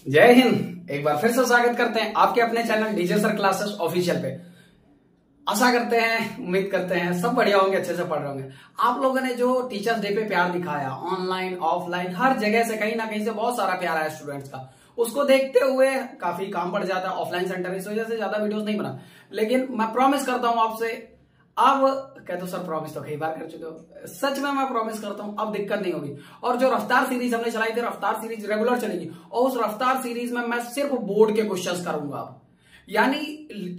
जय हिंद। एक बार फिर से स्वागत करते हैं आपके अपने channel DJ sir classes official पे। आशा करते हैं, उम्मीद करते हैं सब बढ़िया होंगे, अच्छे से पढ़ रहे होंगे। आप लोगों ने जो टीचर्स डे पे प्यार दिखाया, ऑनलाइन ऑफलाइन हर जगह से कहीं ना कहीं से बहुत सारा प्यार आया स्टूडेंट्स का, उसको देखते हुए काफी काम पड़ जाता है ऑफलाइन सेंटर, इस वजह से ज्यादा वीडियोस नहीं बना। लेकिन मैं प्रॉमिस करता हूं आपसे, अब कहते हो सर प्रॉमिस तो कई बार कर चुके हो, सच में मैं प्रॉमिस करता हूं अब दिक्कत नहीं होगी। और जो रफ्तार सीरीज हमने चलाई थी, रफ्तार सीरीज रेगुलर चलेगी और उस रफ्तार सीरीज में मैं सिर्फ बोर्ड के क्वेश्चंस करूंगा अब। यानी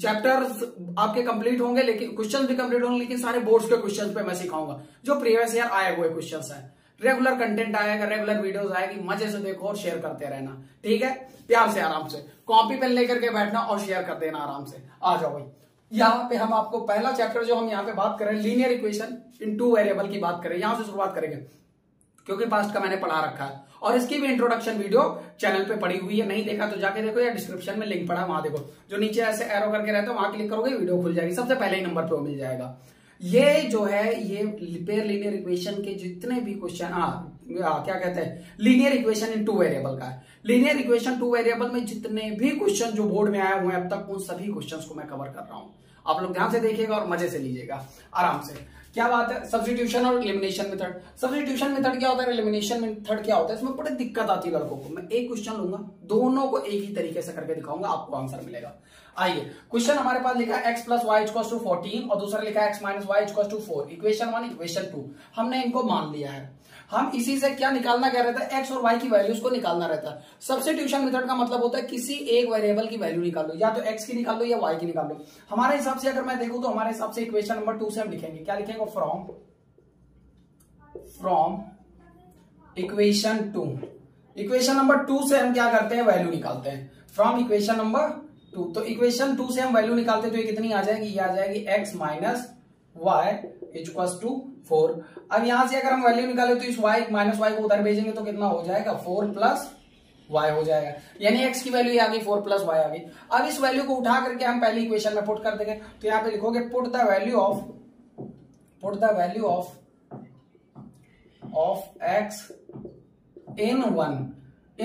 चैप्टर्स आपके कंप्लीट होंगे, लेकिन क्वेश्चंस भी कंप्लीट होंगे, लेकिन सारे बोर्ड्स के क्वेश्चंस पे मैं सिखाऊंगा जो प्रीवियस ईयर आए हुए क्वेश्चंस हैं। रेगुलर कंटेंट आएगा, रेगुलर वीडियोस आएगी, मजे से देखो और शेयर करते रहना, ठीक है। प्यार से आराम से कॉपी पेन लेकर के बैठना और शेयर कर देना आराम से। आ जाओ भाई, यहाँ पे हम आपको पहला चैप्टर जो हम यहाँ पे बात करें, linear equation in two variable की बात करें, यहां से शुरुआत करेंगे क्योंकि पास्ट का मैंने पढ़ा रखा है और इसकी भी इंट्रोडक्शन वीडियो चैनल पे पड़ी हुई है। नहीं देखा तो जाके देखो या डिस्क्रिप्शन में लिंक पड़ा, वहां देखो। जो नीचे ऐसे एरो करके रहता है वहां क्लिक करोगे, वीडियो खुल जाएगी, सबसे पहले ही नंबर पे वो मिल जाएगा। ये जो है ये पेयर लीनियर इक्वेशन के जितने भी क्वेश्चन क्या कहते हैं, linear equation in two variable का है। लीनियर इक्वेशन टू वेरिएबल में जितने भी क्वेश्चन जो बोर्ड में आए हुए हैं अब तक, उन सभी क्वेश्चंस को मैं कवर कर रहा हूं। आप लोग ध्यान से देखिएगा और मजे से लीजिएगा आराम से। क्या बात है, सब्स्टिट्यूशन और एलिमिनेशन मेथड। सब्स्टिट्यूशन मेथड क्या होता है, एलिमिनेशन मेथड क्या होता है, इसमें बड़ी दिक्कत आती है लड़कों को। मैं एक क्वेश्चन लूंगा, दोनों को एक ही तरीके से करके दिखाऊंगा, आपको आंसर मिलेगा। आइए, क्वेश्चन हमारे पास लिखा है x plus y equals to 14 और दूसरा लिखा है x minus y equals to 4। Equation 1 equation 2 हमने इनको मान लिया है। हम इसी से क्या निकालना क्या रहता है, x और y की वैल्यूज को निकालना रहता है। सब्स्टिट्यूशन मेथड का मतलब होता है किसी एक वेरिएबल की वैल्यू निकाल लो, या तो x की निकाल लो या y की निकाल लो। हमारे हिसाब से अगर मैं देखूं तो हमारे हिसाब से इक्वेशन नंबर 2 से हम लिखेंगे, क्या लिखेंगे, फ्रॉम इक्वेशन 2। इक्वेशन नंबर 2 से हम क्या करते हैं, वैल्यू निकालते हैं फ्रॉम इक्वेशन नंबर 2। तो इक्वेशन 2 से हम वैल्यू निकालते हैं तो ये कितनी आ जाएगी, ये आ जाएगी x minus y equals to 4। अब यहां से अगर हम वैल्यू निकाले तो इस y माइनस वाई को उधर भेजेंगे तो कितना हो जाएगा, 4 प्लस y हो जाएगा। यानी x की वैल्यू आ गई 4 प्लस y आ गई। अब इस वैल्यू को उठा करके हम पहली इक्वेशन में पुट कर देंगे, तो यहां पे लिखोगे put the value of x in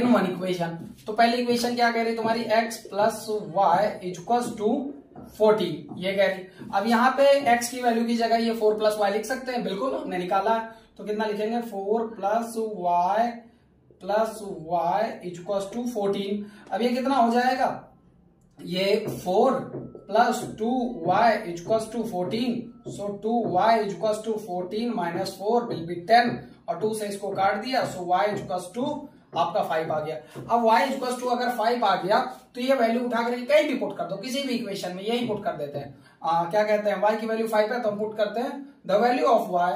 one equation. तो पहली इक्वेशन क्या कह रही तुम्हारी, x plus y equals to 14, ये कह रही। अब यहाँ पे x की वैल्यू की जगह ये 4 प्लस वाई लिख सकते हैं, बिल्कुल हमने निकाला है। तो कितना लिखेंगे, 4 प्लस वाई इक्वल्स टू 14। अब ये कितना हो जाएगा, ये 4 plus 2y equals to 14। So 2y equals to 14 minus 4 will be 10 और 2 से इसको काट दिया, सो y इक्वल्स टू आपका 5 आ गया। अब y इक्वल्स टू अगर 5 आ गया तो ये वैल्यू उठा करके कहीं भी पुट कर दो, किसी भी इक्वेशन में यही पुट कर देते हैं। क्या कहते हैं, y की वैल्यू 5 है तो हम पुट करते हैं the value of y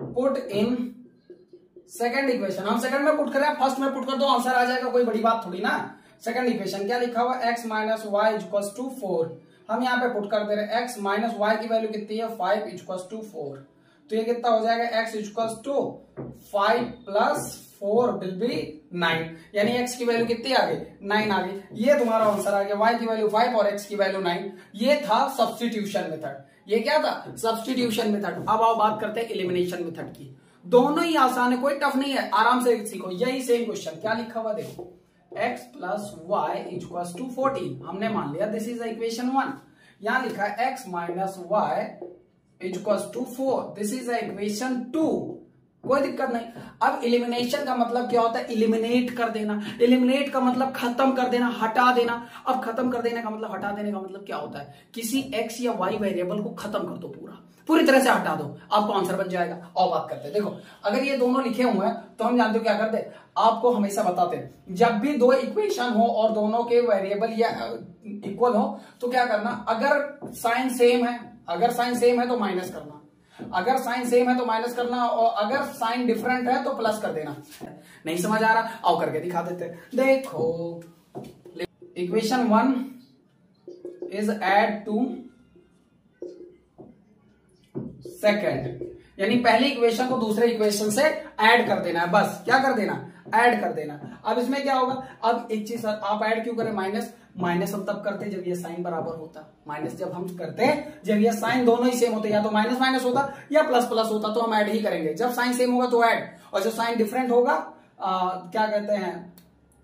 put in second equation. हम सेकंड में पुट करें, फर्स्ट में पुट कर दो, आंसर आ जाएगा, कोई बड़ी बात थोड़ी ना। सेकंड इक्वेशन क्या लिखा हुआ, x minus y equals to 4। हम यहाँ पे पुट कर दे रहे हैं x माइनस वाई की वैल्यू कितनी है, 5 इक्वल्स टू 4। तो ये कितना हो जाएगा, x equals to 5 plus 4 will be 9। यानी x की वैल्यू कितनी आ गई, 9 आ गई। ये तुम्हारा आंसर आ गया, y की वैल्यू 5 और x की वैल्यू 9। ये था सब्स्टिट्यूशन मेथड। ये क्या था, सब्स्टिट्यूशन मेथड। अब आओ बात करते हैं एलिमिनेशन मेथड की। दोनों ही आसान है, कोई टफ नहीं है, आराम से सीखो। यही सेम क्वेश्चन क्या लिखा हुआ देखो, x plus y equals to 14 हमने मान लिया, दिस इज इक्वेशन 1। यहां लिखा है x minus y equals to 4, this is equation 2। कोई दिक्कत नहीं। अब एलिमिनेशन का मतलब क्या होता है, एलिमिनेट कर देना। एलिमिनेट का मतलब खत्म कर देना, हटा देना। अब खत्म कर देने का मतलब, हटा देने का मतलब क्या होता है, किसी x या y वेरिएबल को खत्म कर दो, पूरी तरह से हटा दो, आपको आंसर बन जाएगा। और बात करते हैं, देखो अगर ये दोनों लिखे हुए हैं तो हम जानते हो क्या करते हैं, आपको हमेशा बताते हैं जब भी दो इक्वेशन हो और दोनों के वेरिएबल या इक्वल हो तो क्या करना, अगर साइन सेम है तो माइनस करना, अगर साइन सेम है तो माइनस करना, और अगर साइन डिफरेंट है तो प्लस कर देना। नहीं समझ आ रहा, आओ करके दिखा देते हैं। देखो equation 1 is add to second, यानी पहली इक्वेशन को दूसरे इक्वेशन से ऐड कर देना है, बस क्या कर देना, ऐड कर देना। अब इसमें क्या होगा, अब एक चीज आप ऐड क्यों करें, माइनस, माइनस हम तब करते जब ये साइन बराबर होता, माइनस जब हम करते जब ये साइन दोनों ही सेम होते, या तो माइनस माइनस होता या प्लस प्लस होता, तो हम ऐड ही करेंगे। जब साइन सेम होगा तो ऐड, और जब साइन डिफरेंट होगा क्या कहते हैं,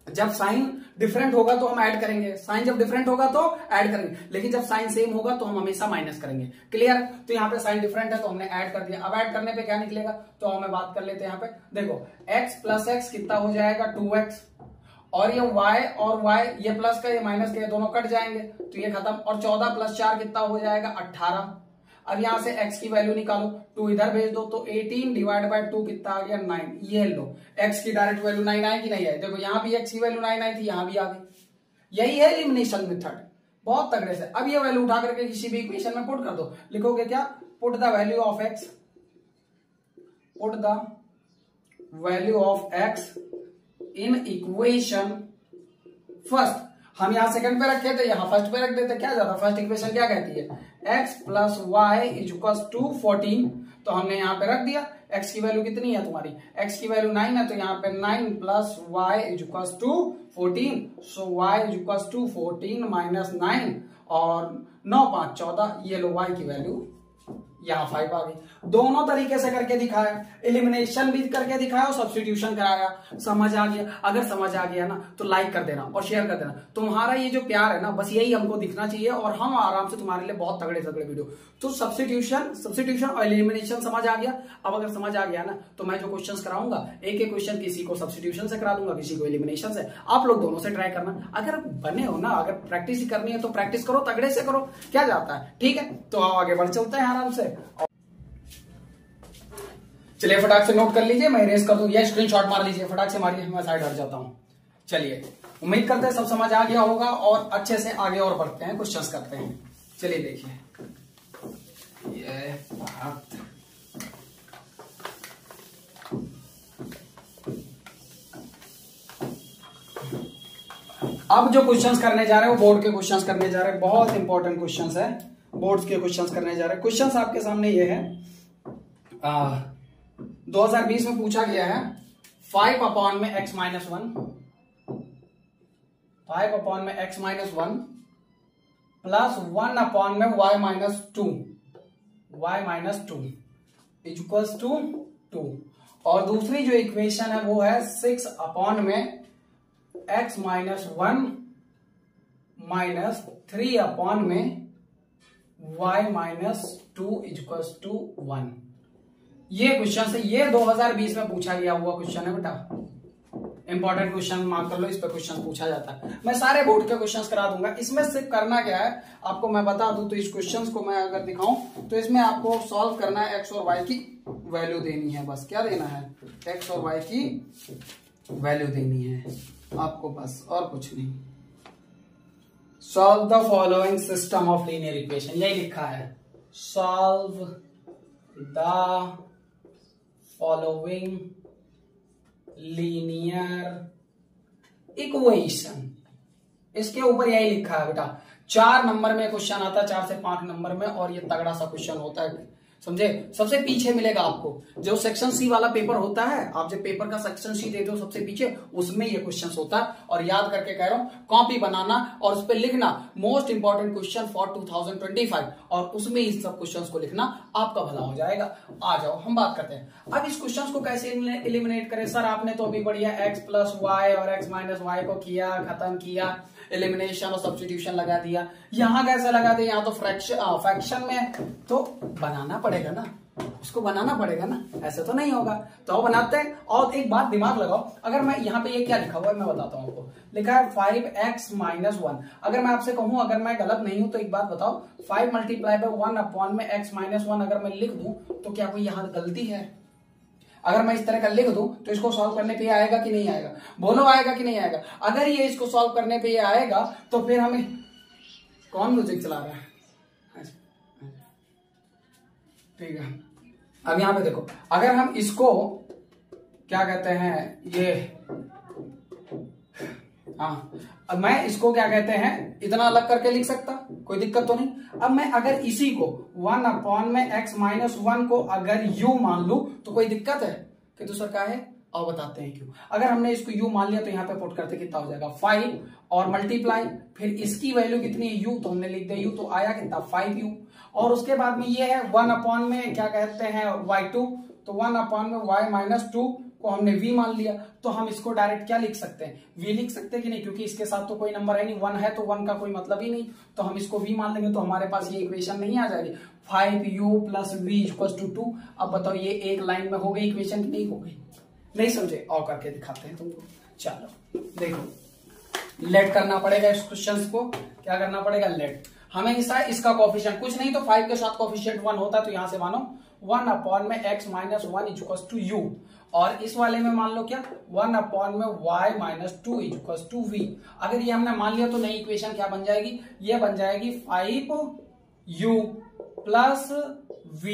जब साइन डिफरेंट होगा तो हम ऐड करेंगे, साइन जब डिफरेंट होगा तो ऐड करेंगे, लेकिन जब साइन सेम होगा तो हम हमेशा माइनस करेंगे। क्लियर? तो यहाँ पे साइन डिफरेंट है तो हमने ऐड कर दिया। अब ऐड करने पे क्या निकलेगा, तो हमें बात कर लेते हैं। यहाँ पे देखो x प्लस एक्स कितना हो जाएगा 2x, और ये y और y, ये प्लस का ये माइनस का ये दोनों कट जाएंगे तो ये खत्म, और 14 प्लस 4 कितना हो जाएगा 18। अब यहां से x की वैल्यू निकालो, 2 इधर भेज दो तो 18 डिवाइड बाय 2 कितना आ गया 9। ये लो x की डायरेक्ट वैल्यू 9 आई कि नहीं आई? देखो यहां भी x की वैल्यू 9 आई थी, यहां भी आ गई। यही है एलिमिनेशन मेथड, बहुत तगड़े से। अब ये वैल्यू उठा करके किसी भी इक्वेशन में पुट कर दो। लिखोगे क्या, put the value of x, put the value of x in equation first. हम यहां सेकंड पे रखे थे, यहां फर्स्ट पे रख देते, क्या जाता? फर्स्ट इक्वेशन क्या कहती है, x plus y is equal to 14, तो हमने यहां पे रख दिया। x की वैल्यू कितनी है तुम्हारी, x की वैल्यू 9 है, तो यहाँ पे 9 plus y is equal to 14, so y is equal to 14 minus 9, और 9 5 14, ये लो y की वैल्यू यहाँ 5 आ गई। दोनों तरीके से करके दिखाया, एलिमिनेशन भी करके दिखाया और सब्स्टिट्यूशन कराया। समझ आ गया? अगर समझ आ गया ना तो लाइक कर देना और शेयर कर देना। तुम्हारा ये जो प्यार है ना, बस यही हमको दिखना चाहिए, और हम आराम से तुम्हारे लिए बहुत तगड़े तगड़े वीडियो। तो सब्स्टिट्यूशन और एलिमिनेशन समझ आ गया। अब अगर समझ आ गया ना तो मैं जो क्वेश्चंस कराऊंगा, एक एक क्वेश्चन किसी को सब्स्टिट्यूशन से करा दूंगा, किसी को एलिमिनेशन से। आप लोग दोनों से ट्राई करना। अगर बने हो ना, अगर प्रैक्टिस ही करनी है तो प्रैक्टिस करो, तगड़े से करो, क्या जाता है। ठीक है, तो आगे बढ़ चलते हैं आराम से। चलिए फटाक से नोट कर लीजिए, मैं इरेज कर दूं, या स्क्रीनशॉट मार लीजिए, फटाक से मारिए, मैं साइड हट जाता हूं। चलिए, उम्मीद करते हैं सब समझ आ गया होगा, और अच्छे से आगे और बढ़ते हैं, क्वेश्चंस करते हैं। चलिए देखिए, ये बात अब जो क्वेश्चंस करने जा रहे हैं वो बोर्ड के क्वेश्चंस करने जा रहे हैं, बहुत इंपॉर्टेंट क्वेश्चंस है, बोर्ड्स के क्वेश्चंस करने जा रहे हैं। क्वेश्चंस आपके सामने ये है, 2020 में पूछा गया है 5 अपॉन में x माइनस 1, 5 अपॉन में x माइनस 1 प्लस 1 अपॉन में y minus 2, y minus 2 equals to 2, और दूसरी जो इक्वेशन है वो है 6 अपॉन में x माइनस 1 माइनस 3 अपॉन में y माइनस 2 इक्वल्स टू 1। ये क्वेश्चन है, ये 2020 में पूछा गया हुआ क्वेश्चन है बेटा, इंपॉर्टेंट क्वेश्चन मार्क कर लो, इस पे क्वेश्चन पूछा जाता है। मैं सारे बोर्ड के क्वेश्चंस करा दूंगा। इसमें सिर्फ करना क्या है आपको मैं बता दूं, तो इस क्वेश्चंस को मैं अगर दिखाऊं तो इसमें आपको सॉल्व करना है, एक्स और वाई की वैल्यू देनी है, बस क्या देना है, एक्स और वाई की वैल्यू देनी है आपको, बस और कुछ नहीं। Solve the following system of linear equation, यही लिखा है, solve the following linear equation, इसके ऊपर यही लिखा है बेटा। 4 नंबर में क्वेश्चन आता है, 4 से 5 नंबर में, और ये तगड़ा सा क्वेश्चन होता है, समझे। सबसे पीछे मिलेगा आपको, जो सेक्शन सी वाला पेपर होता है, आप जब पेपर का सेक्शन सी देते हो सबसे पीछे, उसमें ये क्वेश्चन होता है। और याद करके कह रहा हूं, कॉपी बनाना और उस पर लिखना मोस्ट इंपॉर्टेंट क्वेश्चन फॉर 2025, और उसमें इस सब क्वेश्चंस को लिखना, आपका भला हो जाएगा। आ जाओ हम बात करते हैं अब इस क्वेश्चन को कैसे एलिमिनेट करें। सर आपने तो अभी बढ़िया एक्स प्लस वाई और एक्स माइनस वाई को किया, खत्म किया, एलिमिनेशन और सब्स्टिट्यूशन लगा दिया। यहां कैसे लगा दे, यहां तो फ्रैक्शन में तो बनाना पड़ेगा ना, उसको बनाना पड़ेगा ना, ऐसे तो नहीं होगा। तो बनाते हैं। और एक बात दिमाग लगाओ, अगर मैं यहाँ पे ये क्या लिखा हुआ है मैं बताता हूँ आपको, लिखा है 5x माइनस 1। अगर मैं आपसे कहूं, अगर मैं गलत नहीं हूं तो एक बात बताओ, 5 मल्टीप्लाई बाय 1 अपॉन में x माइनस 1 अगर मैं लिख दूं तो क्या कोई यहां गलती है? अगर मैं इस तरह का लिख दूं तो इसको सॉल्व करने पे आएगा कि नहीं आएगा? बोलो आएगा कि नहीं आएगा? अगर ये इसको सॉल्व करने पे आएगा तो फिर हमें कौन म्यूजिक चला रहा है, ठीक है। अब यहां पे देखो, अगर हम इसको क्या कहते हैं, ये अब मैं इसको क्या कहते हैं, इतना अलग करके लिख सकता, कोई दिक्कत तो नहीं। अब मैं अगर इसी को 1 अपॉन में x माइनस 1 को अगर u मान लू तो कोई दिक्कत है कि तो सर क्या है, और बताते हैं क्यों। अगर हमने इसको u मान लिया तो यहाँ पे पुट करते कितना हो जाएगा 5 और मल्टीप्लाई, फिर इसकी वैल्यू कितनी है u, तो हमने लिख दिया u, तो आया कितना 5u। और उसके बाद में ये है 1 अपॉन में क्या कहते हैं y2, तो 1 अपॉन में y माइनस 2 को हमने v मान लिया, तो हम इसको डायरेक्ट क्या लिख सकते हैं v लिख सकते हैं कि नहीं, क्योंकि इसके साथ तो कोई नंबर है नहीं, 1 है तो 1 का कोई मतलब ही नहीं, तो हम इसको v मान लेंगे तो हमारे पास ये इक्वेशन नहीं आ जाएगी 5u plus v equals to 2। अब बताओ ये एक लाइन में हो गई इक्वेशन की नहीं हो गई? नहीं समझे? और करके दिखाते हैं तुमको। चलो देखो, लेट करना पड़ेगा इस क्वेश्चन को, क्या करना पड़ेगा लेट। हमेशा इसका कोफिशिएंट कुछ नहीं तो 5 के साथ कोफिशिएंट 1 होता है, तो यहां से मानो 1 अपॉन में x minus 1 equals to u, और इस वाले में मान लो क्या 1 अपॉन में y minus 2 equals to v। अगर ये हमने मान लिया तो नई इक्वेशन क्या बन जाएगी, ये बन जाएगी 5u plus v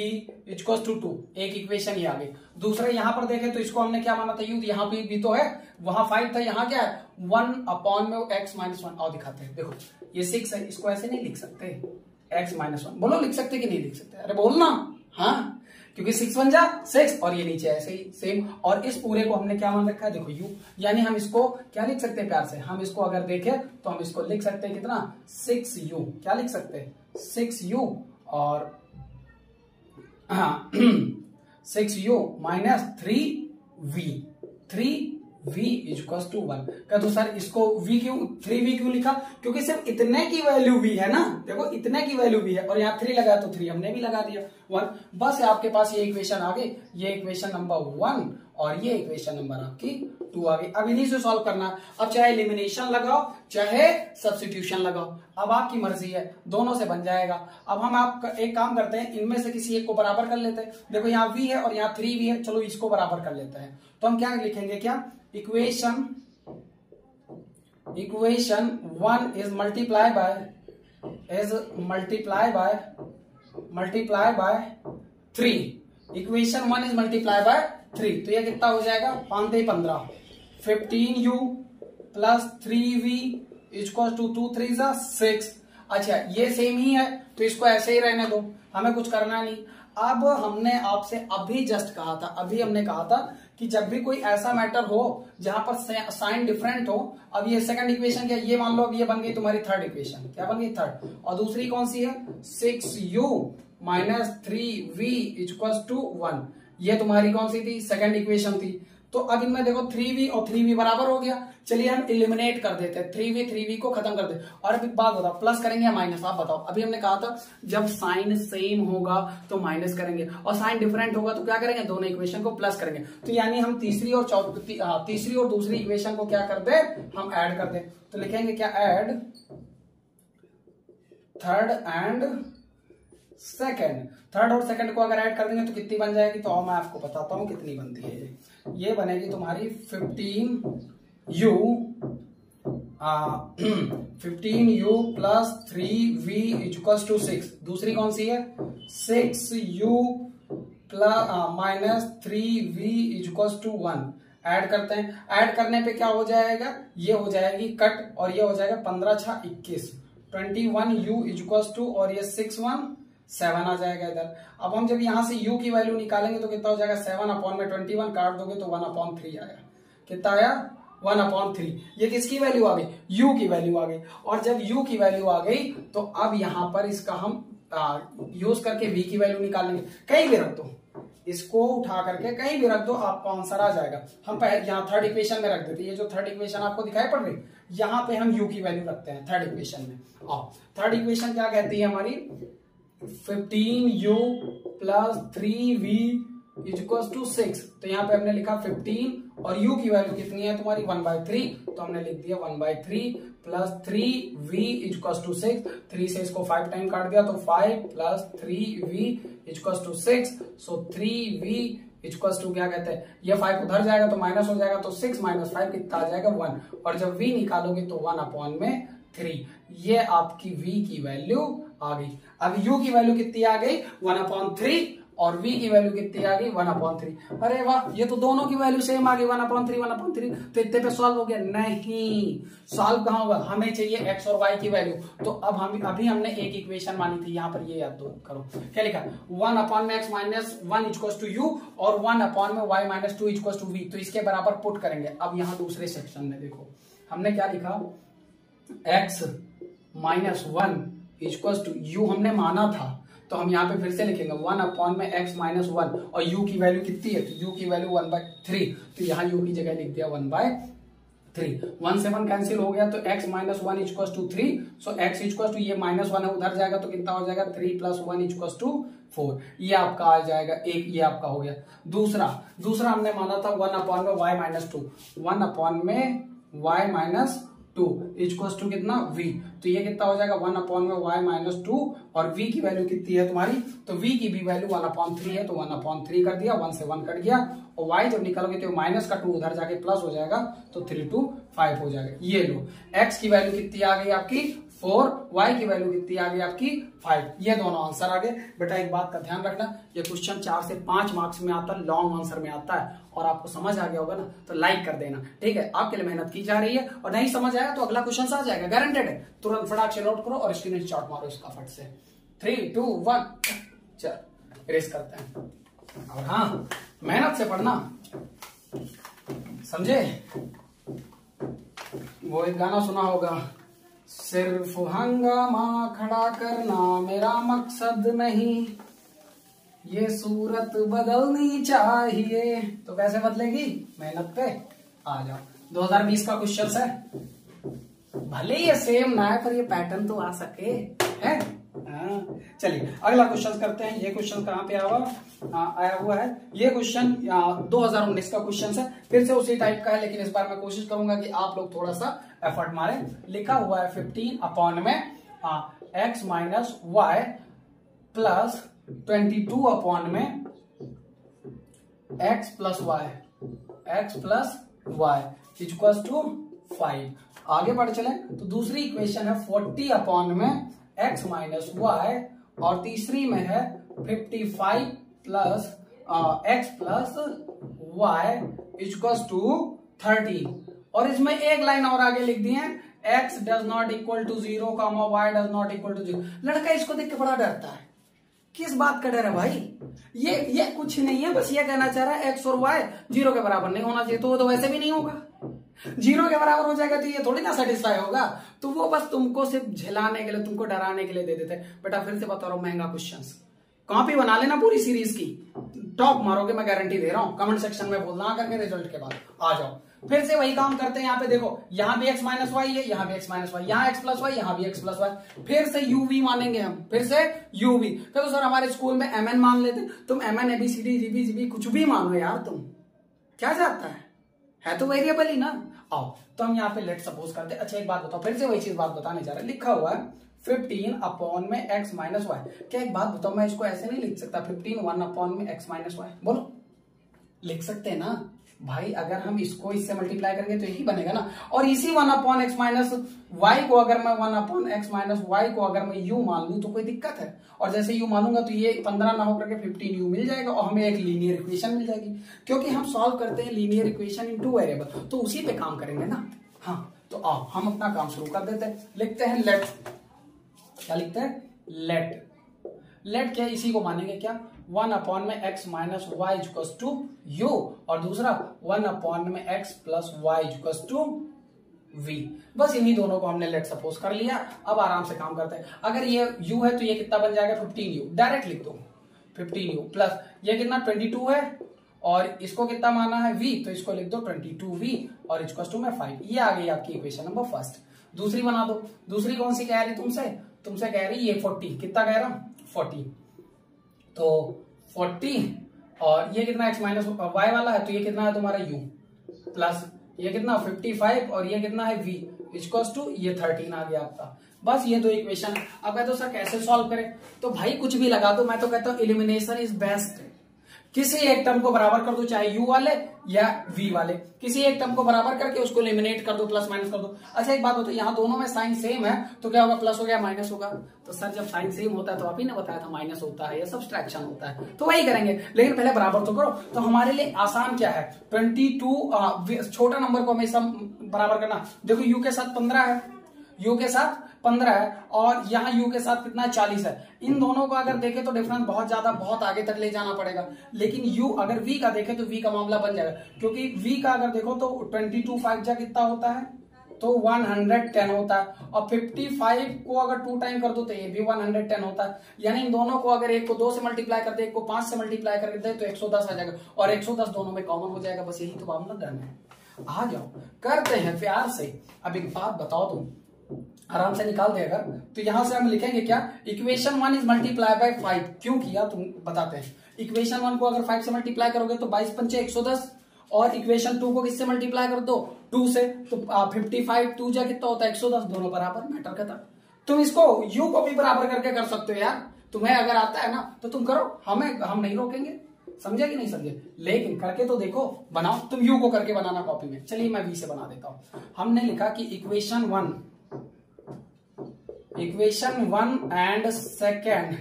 equals to 2। एक इक्वेशन ये आ गई। दूसरे यहां पर देखें तो इसको हमने क्या माना था u, यहाँ पे भी तो है, वहां 5 था, यहाँ क्या है 1 अपॉन में x माइनस 1। और दिखाते हैं, देखो ये 6 है, इसको ऐसे नहीं लिख सकते x माइनस 1, बोलो लिख सकते कि नहीं लिख सकते? अरे बोलना, हाँ, क्योंकि 6 1 जा 6 और ये नीचे ऐसे ही सेम। और इस पूरे को हमने क्या मान रखा है, देखो u, यानी हम इसको क्या लिख सकते हैं प्यार से, हम इसको अगर देखें तो हम इसको लिख सकते हैं कितना 6u, क्या लिख सकते हैं 6u, और हाँ 6u minus 3v equals to 1। क्या तो सर इसको v क्यों 3v क्यों लिखा, क्योंकि सिर्फ इतने की वैल्यू v है ना, देखो इतने की वैल्यू v है, और यहाँ 3 लगा तो 3 हमने भी लगा दिया 1। बस आपके पास ये इक्वेशन आ गई, ये इक्वेशन नंबर 1 और ये इक्वेशन नंबर आपकी 2 आ गई। अब इन्हीं से सॉल्व करना। अब चाहे एलिमिनेशन लगाओ चाहे सब्स्टिट्यूशन लगाओ, अब आपकी मर्जी है, दोनों से बन जाएगा। अब हम आप एक काम करते हैं, इनमें से किसी एक को बराबर कर लेते हैं। देखो यहाँ v है और यहाँ 3v है, चलो इसको बराबर कर लेते हैं। तो हम क्या लिखेंगे, क्या equation 1 is multiply by 3। Equation 1 is multiply by 3, तो ये कितना हो जाएगा 5 3 15, 15u plus 3v equals to 2 3 6। अच्छा ये सेम ही है तो इसको ऐसे ही रहने दो, हमें कुछ करना नहीं। अब हमने आपसे अभी जस्ट कहा था, अभी हमने कहा था कि जब भी कोई ऐसा मैटर हो जहां पर साइन डिफरेंट हो, अब ये सेकंड इक्वेशन क्या, ये मान लो अब ये बन गई तुम्हारी थर्ड इक्वेशन, क्या बन गई थर्ड, और दूसरी कौन सी है 6u minus 3v equals to 1, ये तुम्हारी कौन सी थी सेकंड इक्वेशन थी। तो अब इनमें देखो 3v और 3v बराबर हो गया, चलिए हम एलिमिनेट कर देते हैं 3v को खत्म कर दे। और अभी बात बताओ प्लस करेंगे या माइनस, आप बताओ। अभी हमने कहा था जब साइन सेम होगा तो माइनस करेंगे, और साइन डिफरेंट होगा तो क्या करेंगे, दोनों इक्वेशन को प्लस करेंगे। तो यानी हम तीसरी और दूसरी इक्वेशन को क्या कर दे, हम ऐड कर दे। तो लिखेंगे क्या, add third and second. Third और सेकंड को अगर ऐड कर देंगे तो कितनी बन जाएगी, तो मैं आपको बताता हूं कितनी बनती है। ये बनेगी तुम्हारी 15u plus 3v equals to 6। दूसरी कौन सी है 6u plus minus 3v equals to 1। Add करते हैं, ऐड करने पे क्या हो जाएगा, ये हो जाएगी कट, और ये हो जाएगा 15 6 21, 21u इक्वल्स टू, और ये 6 1 7 आ जाएगा इधर। अब हम जब यहां से u की वैल्यू निकालेंगे तो कितना हो जाएगा 7 अपॉन में 21 काट दोगे तो 1/3 आया। कितना आया 1/3। ये किसकी वैल्यू आ गई, u की वैल्यू आ गई। और जब u की वैल्यू आ गई तो अब यहां पर इसका हम यूज करके v की वैल्यू निकालेंगे। कहीं भी रख दो, इसको उठा करके कहीं भी रख दो, आपको आंसर आ जाएगा। हम यहाँ थर्ड इक्वेशन में रख देते, ये जो थर्ड इक्वेशन आपको दिखाई पड़ रही, यहाँ पे हम u की वैल्यू रखते हैं थर्ड इक्वेशन में। और थर्ड इक्वेशन क्या कहती है हमारी, 15u plus 3v equals to 6। तो यहाँ पे हमने लिखा 15 और u की वैल्यू कितनी है तुम्हारी 1/3, तो हमने लिख दिया 1/3 प्लस 3v इक्वल्स टू 6। 3 से इसको 5 टाइम काट दिया तो 5 plus 3v equals to 6। So 3v equals to क्या कहते हैं, ये 5 उधर जाएगा तो माइनस हो जाएगा, तो 6 माइनस 5 कितना आ जाएगा 1, और जब v निकालोगे तो 1/3। ये आपकी v की वैल्यू आ गई। अब u की वैल्यू कितनी आ गई 1/3, और v की वैल्यू कितनी आ गई 1/3। अरे वाह, ये तो दोनों की वैल्यू सेम आ गई 1/3। तो इतने पे सॉल्व हो गया? नहीं, सॉल्व कहाँ होगा, हमें चाहिए x और y की वैल्यू। तो अब हम अभी हमने एक इक्वेशन मानी थी, यहाँ पर ये याद करो क्या लिखा, 1/x-1 इक्वल्स टू u और 1/y-2 इक्वल्स टू v। तो इसके बराबर पुट करेंगे। अब यहाँ दूसरे सेक्शन में देखो हमने क्या लिखा, x-1 इक्वल्स टू u हमने माना था, तो हम यहाँ पे फिर से लिखेंगे 1/x-1 और u की वैल्यू कितनी है, तो u की वैल्यू 1/3, तो यहाँ u की जगह लिख दिया 1/3। 1 से 1 कैंसिल हो गया, तो x-1 equals to 3। So x equals to ये -1 है, उधर जाएगा तो कितना हो जाएगा 3 + 1 इक्वल्स टू 4। ये आपका आ जाएगा एक, ये आपका हो गया। दूसरा हमने माना था 1/y-2, 1/y-2 इक्वल्स टू कितना v। तो ये कितना हो जाएगा 1/y-2 और v की वैल्यू कितनी है तुम्हारी, तो v की भी वैल्यू 1/3 है, तो 1/3 कर दिया, 1 से 1 कट गया और y जब निकलोगे तो -2 उधर जाके प्लस हो जाएगा, तो 3 to 5 हो जाएगा। ये लो, x की वैल्यू कितनी आ गई आपकी 4, y की वैल्यू कितनी आ गई आपकी 5। ये दोनों आंसर आ गए। बेटा एक बात का ध्यान रखना, ये क्वेश्चन 4 से 5 मार्क्स में आता है, लॉन्ग आंसर में आता है, और आपको समझ आ गया होगा ना, तो लाइक कर देना, ठीक है। आपके लिए मेहनत की जा रही है, और नहीं समझ आया तो अगला क्वेश्चन आ जाएगा, गारंटेड है। तुरंत फटाक से नोट करो और स्क्रीनशॉट मारो इसका फट से। 3, 2, 1 चल रेस करते हैं। और हाँ, मेहनत से पढ़ना, समझे। वो एक गाना सुना होगा, सिर्फ हंगामा खड़ा करना मेरा मकसद नहीं, ये सूरत बदलनी चाहिए। तो कैसे बदलेगी, मेहनत पे आ जाओ। 2020 का क्वेश्चन है, भले ये सेम ना है पर ये पैटर्न तो आ सके, है। चलिए अगला क्वेश्चन करते हैं। ये क्वेश्चन कहाँ पे आया हुआ है, ये क्वेश्चन 2019 का क्वेश्चन है, फिर से उसी टाइप का है, लेकिन इस बार मैं कोशिश करूंगा कि आप लोग थोड़ा सा एफर्ट मारें। लिखा हुआ है 15 में x - y प्लस 22 में x plus y equals to 5। आगे बढ़ चले तो दूसरी इक्वेशन है 40 में x - y और तीसरी में है 55 plus x plus y equals to 30। और इसमें एक लाइन और आगे लिख दी है, x does not equal to 0, y does not equal to 0। लड़का इसको देख के बड़ा डरता है। किस बात का डर है भाई, ये कुछ नहीं है, बस ये कहना चाह रहा है x और y 0 के बराबर नहीं होना चाहिए, तो वो तो वैसे भी नहीं होगा। 0 के बराबर हो जाएगा तो ये थोड़ी ना सेटिस्फाई होगा, तो वो बस तुमको सिर्फ झिलाने के लिए, तुमको डराने के लिए दे देते। बेटा फिर से बता रहा हूं, महंगा क्वेश्चन, कॉपी बना लेना पूरी सीरीज की, टॉप मारोगे, मैं गारंटी दे रहा हूं। कमेंट सेक्शन में बोलना करके रिजल्ट के बाद आ जाओ। फिर से वही काम करते हैं, यहाँ पे देखो, यहाँ भी x - y है, यहाँ भी x - y, यहाँ x + y, यहाँ भी x + y। फिर से uv मानेंगे हम, फिर से uv। फिर तो सर हमारे स्कूल में mn मान लेते, तुम mn ABCD GB GB कुछ भी मानो यार, तुम क्या चाहता है तो वेरिएबल ही ना। आओ तो हम यहाँ पे लेट सपोज करते हैं। अच्छा एक बात बताओ, फिर से वही चीज बात बताने जा रहा है, लिखा हुआ है 15 में x - y। क्या एक बात बताओ, मैं इसको ऐसे नहीं लिख सकता 15 1 में x - y, बोलो लिख सकते हैं ना भाई। अगर हम इसको इससे मल्टीप्लाई करेंगे तो यही बनेगा ना। और इसी 1/x - y को अगर मैं 1/x - y को अगर मैं u मान लूं तो कोई दिक्कत है। और जैसे u मानूंगा तो ये 15 ना होकर के 15u मिल जाएगा और हमें एक लीनियर इक्वेशन मिल जाएगी, क्योंकि हम सॉल्व करते हैं लीनियर इक्वेशन इन 2 वेरिएबल, तो उसी पे काम करेंगे ना। हाँ तो आओ हम अपना काम शुरू कर देते हैं। लिखते हैं लेट, क्या लिखते हैं, लेट क्या, इसी को मानेंगे क्या, 1/x - y equals to u, और दूसरा 1/x + y equals to v। बस इन्हीं दोनों को हमने लेट सपोज कर लिया। अब आराम से काम करते हैं। अगर ये u है तो ये कितना बन जाएगा 15u, डायरेक्ट लिख दो 15u प्लस ये कितना 22 है, और इसको कितना माना है v, तो इसको लिख दो 22v और इक्वल्स टू में 5। ये आ गई आपकी इक्वेशन नंबर फर्स्ट। दूसरी बना दो। दूसरी कौन सी कह रही तुमसे कह रही ये 40, कितना कह रहा 40, तो 40 और ये कितना x - y वाला है, तो ये कितना है तुम्हारा u प्लस ये कितना 55 और ये कितना है v इक्वल्स टू ये 13 आ गया आपका। बस ये दो इक्वेशन। अब कहते हो सर कैसे सॉल्व करें, तो भाई कुछ भी लगा दो। मैं तो कहता हूं एलिमिनेशन इज बेस्ट, किसी एक टर्म को बराबर कर दो, चाहे u वाले या v वाले, किसी एक टर्म को बराबर करके उसको एलिमिनेट कर दो, प्लस माइनस कर दो। अच्छा एक बात बताओ, यहाँ दोनों में साइन सेम है तो क्या होगा, प्लस हो गया माइनस होगा। तो सर जब साइन सेम होता है तो आप ही ने बताया था माइनस होता है या सब्सट्रैक्शन होता है, तो वही करेंगे, लेकिन पहले बराबर तो करो। तो हमारे लिए आसान क्या है, 22 छोटा नंबर को हमेशा बराबर करना। देखो u के साथ 15 है, u के साथ 15 है और यहाँ u के साथ कितना 40 है। इन दोनों को अगर देखें तो डिफरेंस बहुत ज्यादा, बहुत आगे तक ले जाना पड़ेगा। लेकिन u अगर v का देखें तो v का मामला बन जाएगा, क्योंकि v का अगर देखो तो 22 5 जा कितना होता है, तो 110 होता है। और 55 को अगर 2 टाइम कर दो तो ये भी 110 होता है। यानी इन दोनों को अगर एक को 2 से मल्टीप्लाई कर दे, एक को 5 से मल्टीप्लाई कर दे तो 110 आ जाएगा, और 110 दोनों में कॉमन हो जाएगा। बस यही तो मामला करना है। आ जाओ करते हैं प्यार से। अब एक बात बताओ, तुम आराम से निकाल दे अगर, तो यहां से हम लिखेंगे क्या, इक्वेशन 1 इज मल्टीप्लाई बाय 5। क्यों किया तुम बताते हैं। इक्वेशन 1 को अगर 5 से मल्टीप्लाई करोगे तो 22 पंचे 110, और इक्वेशन 2 को किससे मल्टीप्लाई कर दो, 2 से, तो 55 2 जा कितना होता है 110, दोनों बराबर, मैटर करता। तुम इसको u को भी बराबर करके कर सकते हो यार, तुम्हें अगर आता है ना तो तुम करो, हम नहीं रोकेंगे, समझे कि नहीं समझे, लेकिन करके तो देखो, बनाओ। तुम u को करके बनाना कॉपी में। चलिए मैं v से बना देता हूं। हमने लिखा कि equation 1 and second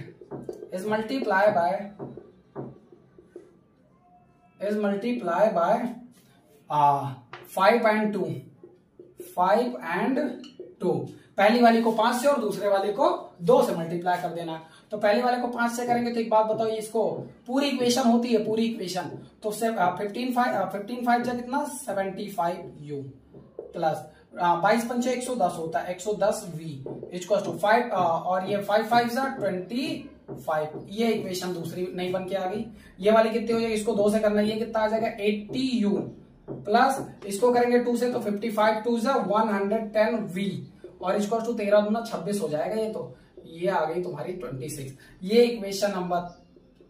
is multiply by 5 and 2। पहली वाली को 5 से और दूसरे वाले को 2 से मल्टीप्लाई कर देना। तो पहले वाले को 5 से करेंगे तो एक बात बताओ, इसको पूरी इक्वेशन होती है, पूरी इक्वेशन, तो 15 5 जा कितना 75u प्लस 22 पंचे 110 होता है 110v इक्वल टू 5, और ये 5 5 जा 25। ये इक्वेशन दूसरी नहीं बन के आ गई। ये वाली कितनी हो जाएगी, इसको 2 से करना, ये कितना आ जाएगा 80u प्लस इसको करेंगे 2 से तो 55 2 जा 110v और इक्वल टू 13 दूना 26 हो जाएगा। ये आ गई तुम्हारी 26। ये इक्वेशन नंबर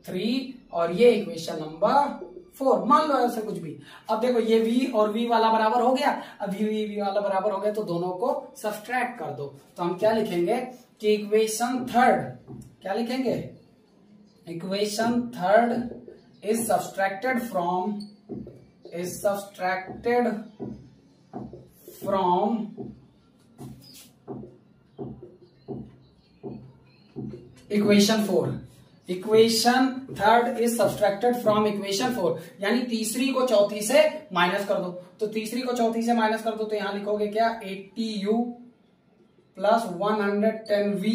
3 और ये इक्वेशन नंबर 4, मान लो ऐसे कुछ भी। अब देखो ये v और v वाला बराबर हो गया। अब v वाला बराबर हो गया तो दोनों को सब्सट्रैक्ट कर दो। तो हम क्या लिखेंगे कि इक्वेशन थर्ड, क्या लिखेंगे, equation third is subtracted from equation 4। Equation third is subtracted from equation 4, यानी तीसरी को चौथी से माइनस कर दो। तो तीसरी को चौथी से माइनस कर दो तो यहां लिखोगे क्या 80u plus 110v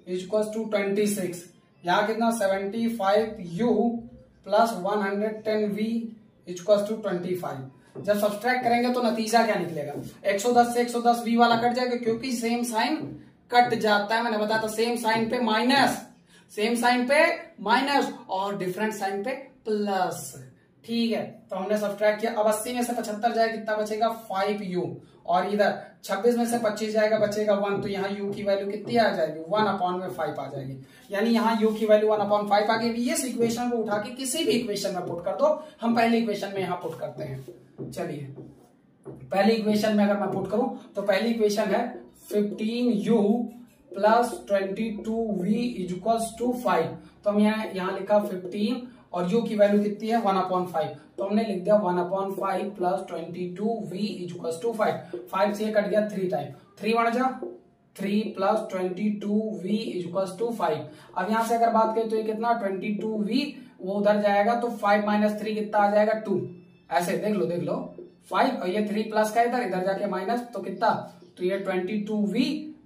equal to 26। यहां कितना 75u plus 110v equal to 25। जब सब्सट्रैक्ट करेंगे तो नतीजा क्या निकलेगा, 110 से 110v वाला कट जाएगा, क्योंकि सेम साइन कट जाता है। मैंने बताया था सेम साइन पे माइनस, सेम साइन पे माइनस और डिफरेंट साइन पे प्लस। ठीक है, तो हमने सब्सट्रैक्ट किया। अब 80 में से 75 जाएगा, कितना बचेगा 5u, और इधर 26 में से 25 जाएगा, बचेगा 1। तो यहाँ u की वैल्यू कितनी आ जाएगी 1/5 आ जाएगी। यानी यहाँ u की वैल्यू 1/5 आ गई। इस इक्वेशन को उठा के किसी भी इक्वेशन में पुट कर दो। हम पहले इक्वेशन में यहाँ पुट करते हैं। चलिए पहली इक्वेशन में अगर मैं पुट करूं तो पहली इक्वेशन है 15u plus 22v equals to 5। तो हम यहाँ लिखा 15 और u की वैल्यू कितनी है 1/5, तो हमने लिख दिया 1/5 प्लस 22v इक्वल्स टू 5। 5 से कट गया 3 टाइम, 3 बढ़ जा 3 प्लस 22v इक्वल्स टू 5। अब यहाँ से अगर बात करें तो ये कितना 22v, वो उधर जाएगा तो 5 माइनस 3 कितना आ जाएगा 2। ऐसे देख लो 5 और ये 3 प्लस का इधर जाके माइनस, तो कितना, तो ये 22v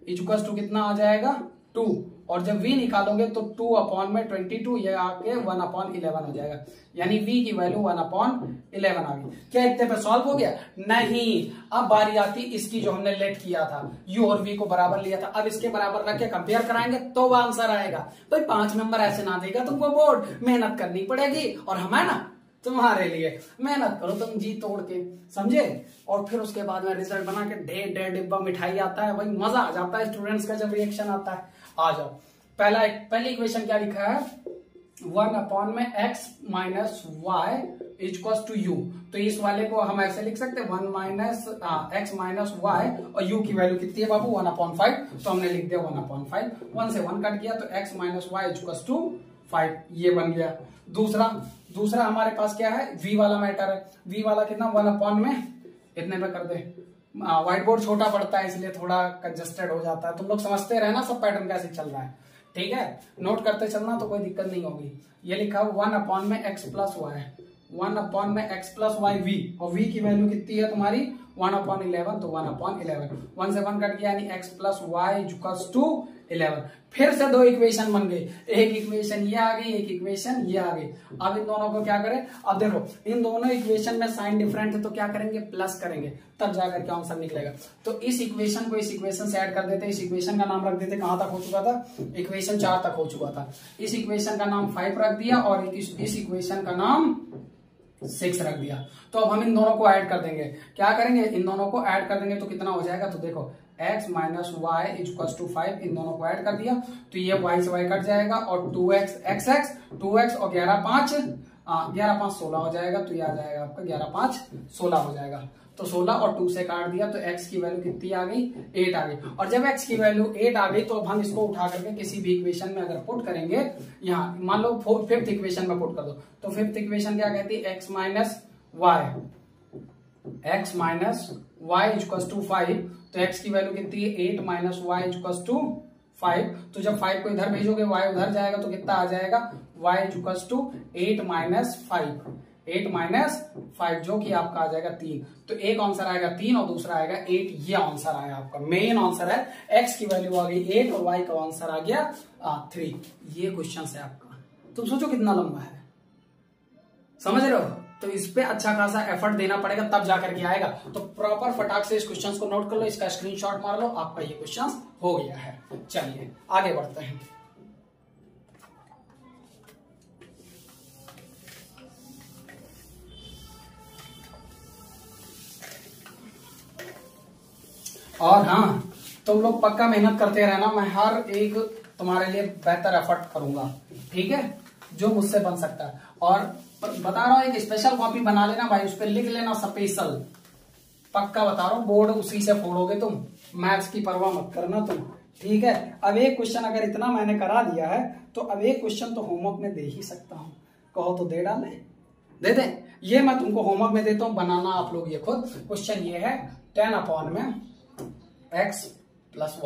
इक्वल टू कितना आ जाएगा 2, और जब v निकालोगे तो 2/22 ये आके 1/11 हो जाएगा। यानी v की वैल्यू 1/11 आ गई। क्या इतने पे सॉल्व हो गया? नहीं, अब बारी आती इसकी जो हमने लेट किया था, u और v को बराबर लिया था। अब इसके बराबर रख के कंपेयर कराएंगे तो आंसर आएगा। भाई 5 नंबर ऐसे ना देगा तुमको बोर्ड, मेहनत करनी पड़ेगी। और हम है ना तुम्हारे लिए, मेहनत करो तुम जी तोड़ के, समझे। और फिर उसके बाद में रिजल्ट बना के ढेर डिब्बा मिठाई आता है, भाई मजा आ जाता है स्टूडेंट्स का जब रिएक्शन आता है। आ जाओ, पहली इक्वेशन क्या लिखा है 1/x minus y equal to u। तो इस वाले को हम ऐसे लिख सकते हैं 1 माइनस x माइनस वाई, और u की वैल्यू कितनी है बाबू 1/5, तो हमने लिख दिया 1/5। 1 से 1 कट किया तो x minus y equal to 5, ये बन गया। दूसरा हमारे पास क्या है, v वाला मैटर है। v वाला कितना, 1 में इतने पे कर दे। व्हाइट बोर्ड छोटा पड़ता है इसलिए थोड़ा कंजस्टेड हो जाता है। तुम लोग समझते रहे ना सब पैटर्न कैसे चल रहा है, ठीक है, नोट करते चलना तो कोई दिक्कत नहीं होगी। ये लिखा 1 में x प्लस वाई, 1 में x प्लस वाई v, और v की वैल्यू कितनी है तुम्हारी 1/11, तो 1/11, 1 से 1 कट गया, यानी x plus y equals to 11। फिर से दो इक्वेशन बन गई, एक इक्वेशन ये आ गई, एक इक्वेशन ये आ गई। अब इन दोनों को क्या करें, अब देखो इन दोनों इक्वेशन में साइन डिफरेंट है तो क्या करेंगे, प्लस करेंगे, तब जाकर क्या आंसर निकलेगा। तो इस इक्वेशन को इस इक्वेशन से ऐड कर देते, इस इक्वेशन का नाम रख देते, कहां तक हो चुका था, इक्वेशन 4 तक हो चुका था। इस इक्वेशन का नाम 5 रख दिया और इस इक्वेशन का नाम 6 रख दिया। तो अब हम इन दोनों को ऐड कर देंगे, क्या करेंगे, इन दोनों को ऐड कर देंगे तो कितना हो जाएगा, तो देखो x minus y equal to 5, इन दोनों को ऐड कर दिया तो ये y से y कट जाएगा और 2x xx 2x और 11 5 16 हो जाएगा। तो ये आ जाएगा आपका 11 5 16 हो जाएगा। तो 16 और 2 से काट दिया तो x की वैल्यू कितनी आ गई, 8 आ गई। और जब x की वैल्यू 8 आ गई तो अब हम इसको उठा करके किसी भी इक्वेशन में अगर पुट करेंगे, यहाँ मान लो 5th इक्वेशन में पुट कर दो, तो 5th इक्वेशन क्या कहती है, x minus y equals to 5, तो x की वैल्यू कितनी है 8 माइनस वाई इक्वल्स टू 5। तो जब 5 को इधर भेजोगे y उधर जाएगा तो कितना आ जाएगा, y इक्वल्स टू 8 माइनस 5 जो कि आपका आ जाएगा 3। तो एक आंसर आएगा 3 और दूसरा आएगा 8, ये आंसर आया आपका, मेन आंसर है। x की वैल्यू आ गई 8 और y का आंसर आ गया 3। ये क्वेश्चन है आपका। तुम सोचो कितना लंबा है, समझ रहे हो, तो इस पे अच्छा खासा एफर्ट देना पड़ेगा तब जाकर के आएगा। तो प्रॉपर फटाक से इस क्वेश्चन को नोट कर लो, इसका स्क्रीनशॉट मार लो, आपका ये क्वेश्चन हो गया है। चलिए आगे बढ़ते हैं। और हाँ, तुम लोग पक्का मेहनत करते रहना, मैं हर एक तुम्हारे लिए बेहतर एफर्ट करूंगा, ठीक है, जो मुझसे बन सकता है। और बता रहा हूं एक स्पेशल कॉपी बना लेना भाई, उस पर लिख लेना स्पेशल, पक्का बता रहा हूं, बोर्ड उसी से फोड़ोगे तुम, मैथ्स की परवाह मत करना तुम, ठीक है। अब एक क्वेश्चन अगर इतना मैंने करा दिया है तो अब एक क्वेश्चन तो होमवर्क में दे ही सकता हूं, कहो तो दे डाले, दे दे, ये मैं तुमको होमवर्क में देता हूं, बनाना आप लोग ये खुद। क्वेश्चन ये है 10 में x प्लस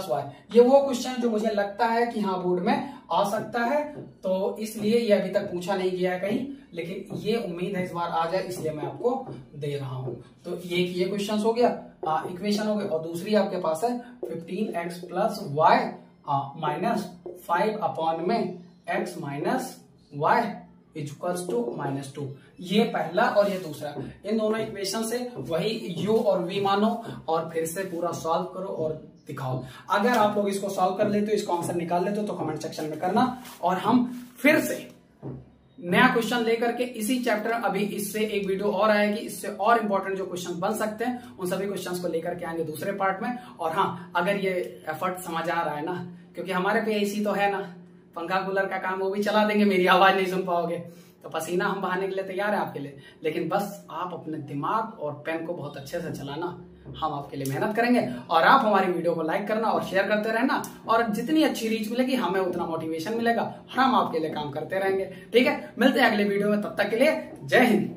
वाई, ये वो क्वेश्चन जो मुझे लगता है कि हाँ बोर्ड में आ सकता है, तो इसलिए ये अभी तक पूछा नहीं गया है कहीं, लेकिन ये उम्मीद है इस बार आ जाए, इसलिए मैं आपको दे रहा हूं। तो ये क्वेश्चन हो गया, इक्वेशन हो गई, और दूसरी आपके पास है 15x प्लस वाई माइनस 5 में x minus y equals to -2। ये पहला और ये दूसरा, इन दोनों इक्वेशन से वही u और v मानो और फिर से पूरा सॉल्व करो और दिखाओ। अगर आप लोग इसको सॉल्व कर लेते हो, इसको आंसर निकाल लेते हो, तो कमेंट सेक्शन में करना, और हम फिर से नया क्वेश्चन लेकर के इसी चैप्टर, अभी इससे एक वीडियो और आएगी, इससे और इंपॉर्टेंट जो क्वेश्चन बन सकते हैं उन सभी क्वेश्चंस को लेकर के आएंगे दूसरे पार्ट में। और हाँ, अगर ये एफर्ट समझ आ रहा है ना, क्योंकि हमारे पे एसी तो है ना, पंखा कूलर का काम वो भी चला देंगे, मेरी आवाज नहीं सुन पाओगे, तो पसीना हम बहाने के लिए तैयार है आपके लिए, लेकिन बस आप अपने दिमाग और पेन को बहुत अच्छे से चलाना, हम आपके लिए मेहनत करेंगे, और आप हमारी वीडियो को लाइक करना और शेयर करते रहना, और जितनी अच्छी रीच मिलेगी हमें उतना मोटिवेशन मिलेगा, हम आपके लिए काम करते रहेंगे, ठीक है। मिलते हैं अगले वीडियो में, तब तक के लिए जय हिंद।